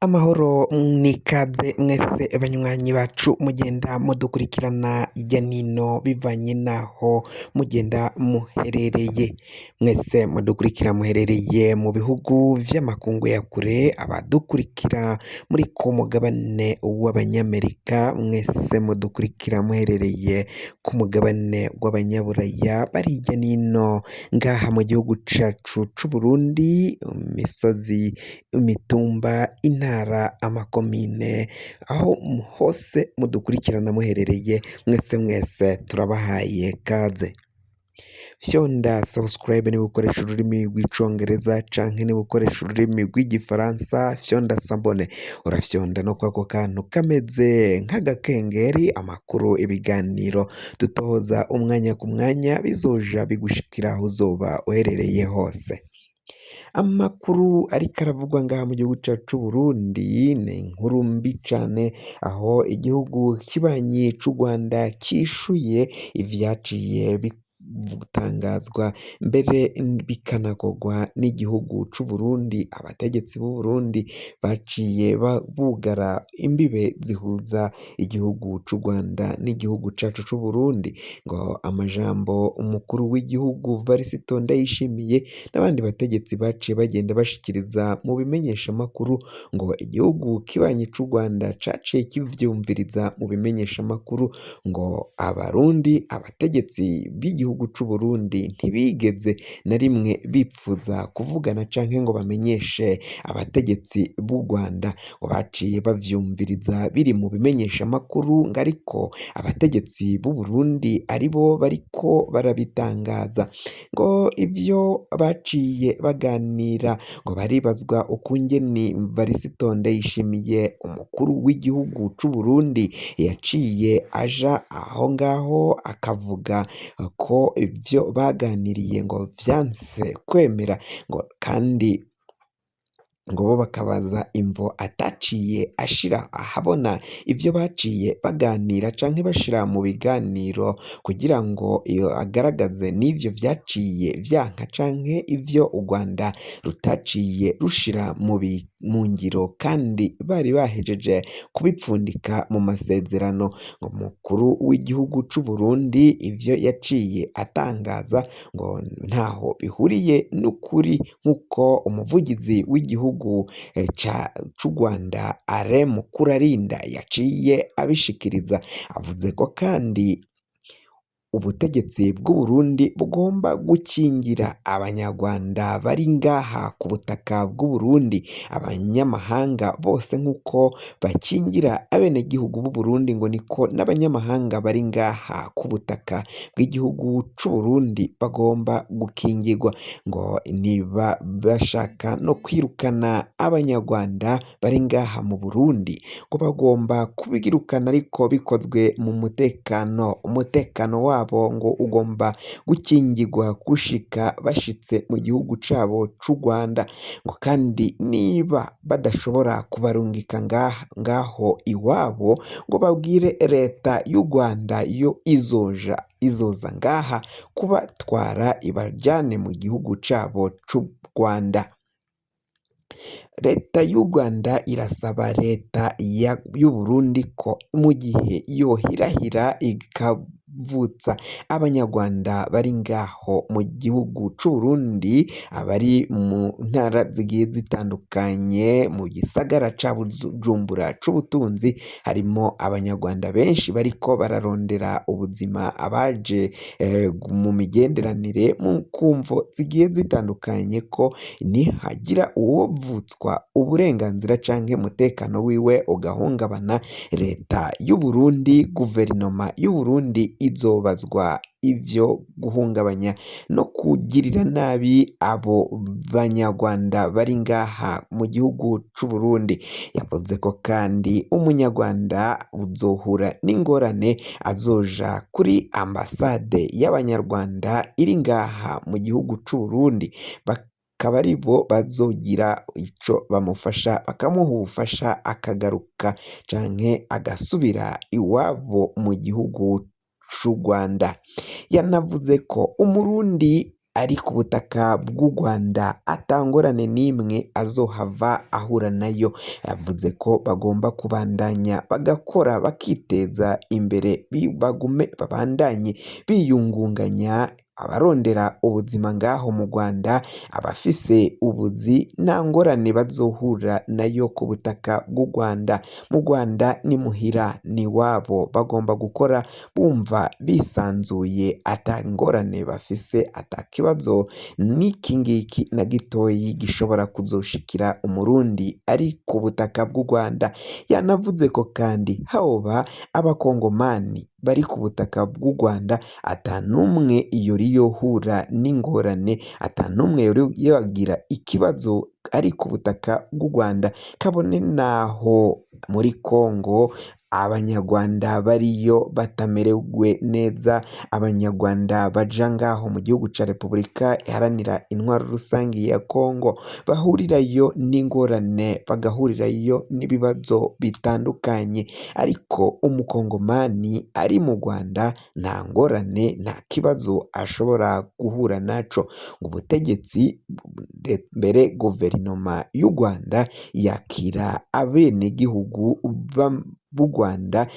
Amahoro n'ikaze mwese banywanyi bacu mugenda mudukurikirana hirya nino bivanye naho mugenda muherereye, mwese mudukurikira muherereye mu bihugu vy'amakungu ya kure, abadukurikira muri ku mugabane w'abanyamerika, mwese mudukurikira muherereye ku mugabane w'abanyaburaya bari hirya nino ngaha mu gihugu cacu c'Uburundi, imisozi, imitumba, intara, amakomine, aho hose mudukurikirana muherereye mwese turabahaye kaze. Fyonda subscribe niba ukoresha ururimi rw'icongereza canke niba ukoresha ururimi rw'igifaransa fyonda sabone, urafyonda no kwako kantu kameze nk'agakengeri, amakuru, ibiganiro dutoza umwanya ku mwanya bizoja bigushikira aho uzoba uherereye hose. Amakuru ariko aravugwa ngaha mu gihugu cacu c'Uburundi ni inkuru mbi cane, aho igihugu kibanyi c'u Rwanda cishuye ivyaciye bitangazwa mbere bikanakorwa n'igihugu c'Uburundi. Abategetsi b'u Burundi baciye bugara imbibe zihuza igihugu c'u Rwanda n'igihugu cacu c'Uburundi, ngo amajambo umukuru w'igihugu Varisito Ndayishimiye n'abandi bategetsi baciye bagenda bashikiriza mu bimenyeshamakuru, ngo igihugu kibanyi c'u Rwanda caciye kivyumviriza mu bimenyeshamakuru, ngo abarundi, abategetsi b'igihugu c'u Burundi ntibigeze na rimwe bipfuza kuvugana canke ngo bamenyeshe abategetsi b'u Rwanda, ngo baciye bavyumviriza biri mu bimenyeshamakuru, ngo ariko abategetsi b'u Burundi aribo bariko barabitangaza, ngo ivyo baciye baganira ngo baribazwa ukungene Varisito Ndayishimiye umukuru w'igihugu c'u Burundi yaciye aja aho ngaho akavuga ko ivyo baganiriye ngo vyanse kwemera, ngo kandi ngo bo bakabaza imvo ataciye ashira ahabona ivyo baciye baganira canke bashira mu biganiro kugira ngo agaragaze n'ivyo vyaciye vyanka canke ivyo u Rwanda rutaciye rushira mu ngiro kandi bari bahejeje kubipfundika mu masezerano. Umukuru w'igihugu c'u Burundi ivyo yaciye atangaza ngo ntaho bihuriye n'ukuri, nk'uko umuvugizi w'igihugu c'u Rwanda Alain Mukurarinda yaciye abishikiriza, avuze ko kandi ubutegetsi bw'u Burundi bugomba gukingira abanyarwanda bari ngaha ku butaka bw'u Burundi, abanyamahanga bose nk'uko bakingira abenegihugu b'u Burundi, ngo niko n'abanyamahanga bari ngaha ku butaka bw'igihugu c'u Burundi bagomba gukingirwa, ngo niba bashaka no kwirukana abanyarwanda bari ngaha mu Burundi, ngo bagomba kubirukana ariko bikozwe mu mutekano, umutekano wabo ngo ugomba gukingirwa gushika bashitse mu gihugu cabo c'u Rwanda, ngo kandi niba badashobora kubarungika ngaho iwabo, ngo babwire leta y'u Rwanda yo izoza ngaha kubatwara ibajane mu gihugu cabo c'u Rwanda. Leta y'u Rwanda irasaba leta y'u Burundi ko mu gihe yohirahira ikavutsa abanyarwanda bari ngaho mu gihugu c'u Burundi, abari mu ntara zigiye zitandukanye, mu gisagara ca Bujumbura c'ubutunzi, harimo abanyarwanda benshi bariko bararondera ubuzima, abaje mu migenderanire mu kumvo zigiye zitandukanye, ko nihagira uwovutswa uburenganzira canke umutekano wiwe ugahungabana, leta y'u Burundi, guverinoma y'u Burundi izobazwa ivyo guhungabanya no kugirira nabi abo banyarwanda bari ngaha mu gihugu c'u Burundi. Yavuze ko kandi umunyarwanda uzohura n'ingorane azoja kuri ambasade y'abanyarwanda iri ngaha mu gihugu c'u Burundi, bakaba aribo bazogira ico bamufasha, bakamuha ubufasha akagaruka canke agasubira iwabo mu gihugu c'u Rwanda. Yanavuze ko umurundi ari ku butaka bw'u Rwanda atangorane n'imwe azohava ahura nayo. Yavuze ko bagomba kubandanya bagakora bakiteza imbere, bagume babandanye biyungunganya, abarondera ubuzima ngaho mu Rwanda, abafise ubuzi nta ngorane bazohura nayo ku butaka bw'u Rwanda. Mu Rwanda ni muhira ni iwabo, bagomba gukora bumva bisanzuye ata ngorane bafise, ata kibazo n'iki ngiki na gitoyi gishobora kuzoshikira umurundi ari ku butaka bw'u Rwanda. Yanavuze ko kandi hoba abakongomani bari ku butaka bw'u Rwanda ata n'umwe yohura n'ingorane, ata n'umwe yogira ikibazo ari ku butaka bw'u Rwanda, kabone naho muri Kongo abanyarwanda bariyo batamerewe neza, abanyarwanda baja ngaho mu gihugu ca Repubulika iharanira intwaro rusangi ya Kongo bahurirayo n'ingorane, bagahurirayo n'ibibazo bitandukanye, ariko umukongomani ari mu Rwanda nta ngorane, nta kibazo ashobora guhura naco. Ubutegetsi mbere guverinoma y'u Rwanda yakira abenegihugu b'u Rwanda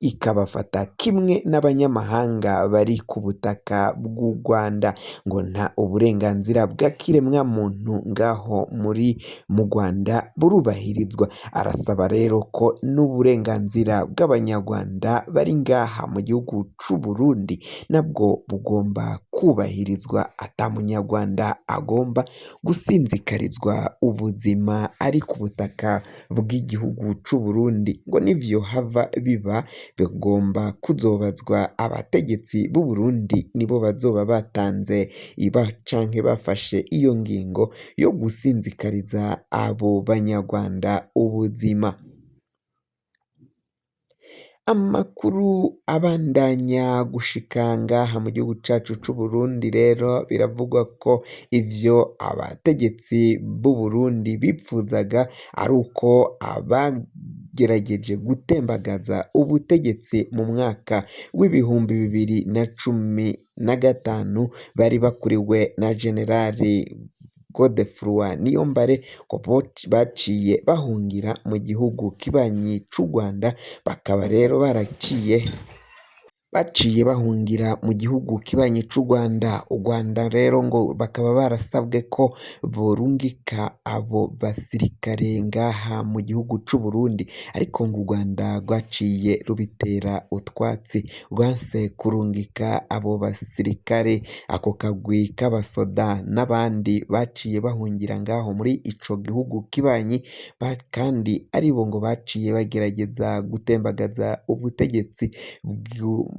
ikabafata kimwe n'abanyamahanga bari ku butaka bw'u Rwanda, ngo nta uburenganzira bwa kiremwa muntu ngaho mu Rwanda burubahirizwa. Arasaba rero ko n'uburenganzira bw'abanyarwanda bari ngaha mu gihugu c'u Burundi nabwo bugomba kubahirizwa, ata munyarwanda agomba gusinzikarizwa ubuzima ari ku butaka bw'igihugu c'u Burundi, ngo nivyo hava biba bigomba kuzobazwa abategetsi b'u Burundi, nibo bazoba batanze canke bafashe iyo ngingo yo gusinzikariza abo banyarwanda ubuzima. Amakuru abandanya gushika ngaha mu gihugu cacu c'u Burundi rero biravugwa ko ivyo abategetsi b'u Burundi bipfuzaga ari uko abagerageje gutembagaza ubutegetsi mu mwaka w'ibihumbi 2015 bari bakuriwe na Generali Godefroid Niyombare ko baciye bahungira mu gihugu kibanyi c'u Rwanda, bakaba rero baciye bahungira mu gihugu kibanyi c'u Rwanda. U Rwanda rero ngo bakaba barasabwe ko borungika abo basirikare ngaha mu gihugu c'u Burundi, ariko ngo u Rwanda rwaciye rubitera utwatsi, rwanse kurungika abo basirikare. Ako kagwi k'abasoda n'abandi baciye bahungira ngaho muri ico gihugu kibanyi, kandi aribo ngo baciye bagerageza gutembagaza ubutegetsi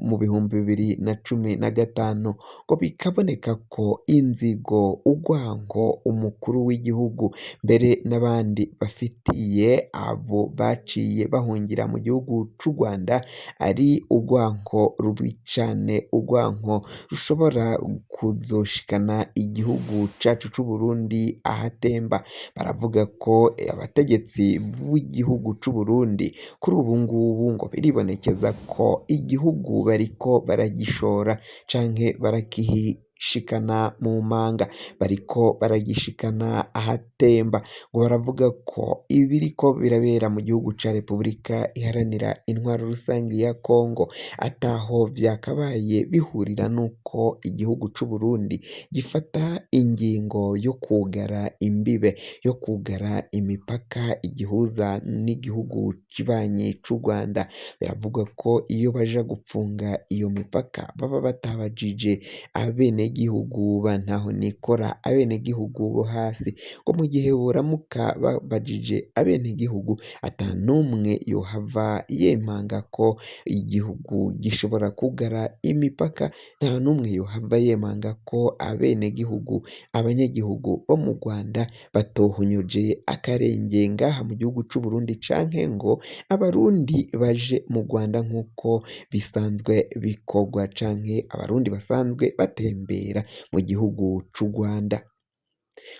mu bihumbi 2015, ngo bikaboneka ko inzigo, urwango umukuru w'igihugu mbere n'abandi bafitiye abo baciye bahungira mu gihugu c'u Rwanda ari urwanko rubi cane, urwanko rushobora kuzoshikana igihugu cacu c'u Burundi ahatemba. Baravuga ko abategetsi b'igihugu c'u Burundi kuri ubu ngubu ngo biribonekeza ko igihugu bariko baragishora canke barakishikana mu manga, bariko baragishikana ahatemba. Ngo baravuga ko ibiriko birabera mu gihugu ca Repubulika iharanira intwaro rusangi ya Kongo ataho vyakabaye bihurira n'uko igihugu c'u Burundi gifata ingingo yo kwugara imbibe, yo kwugara imipaka igihuza n'igihugu kibanyi c'u Rwanda. Biravugwa ko iyo baja gupfunga iyo mipaka baba batabajije abenegihugu ba ntahonikora, abenegihugu bo hasi, ngo mu gihe boramuka babajije abenegihugu ata n'umwe yohava yemanga ko igihugu gishobora kugara imipaka, nta n'umwe yohava yemanga ko abenegihugu, abanyagihugu bo mu Rwanda batohunyuje akarenge ngaha mu gihugu c'u Burundi, canke ngo abarundi baje mu Rwanda nk'uko bisanzwe bikorwa, canke abarundi basanzwe batembera mu gihugu c'u Rwanda.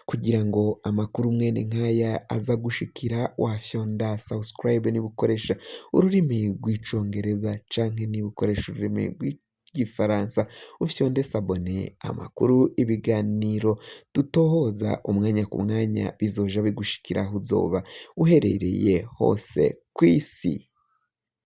Kugira ngo amakuru mwene nk'aya aza gushikira, wafyonda subscribe niba ukoresha ururimi rw'icongereza, canke niba ukoresha ururimi ry'igifaransa ufyonde sabone amakuru ibiganiro dutohoza umwanya ku mwanya bizoja bigushikira aho uzoba uherereye hose kw'isi.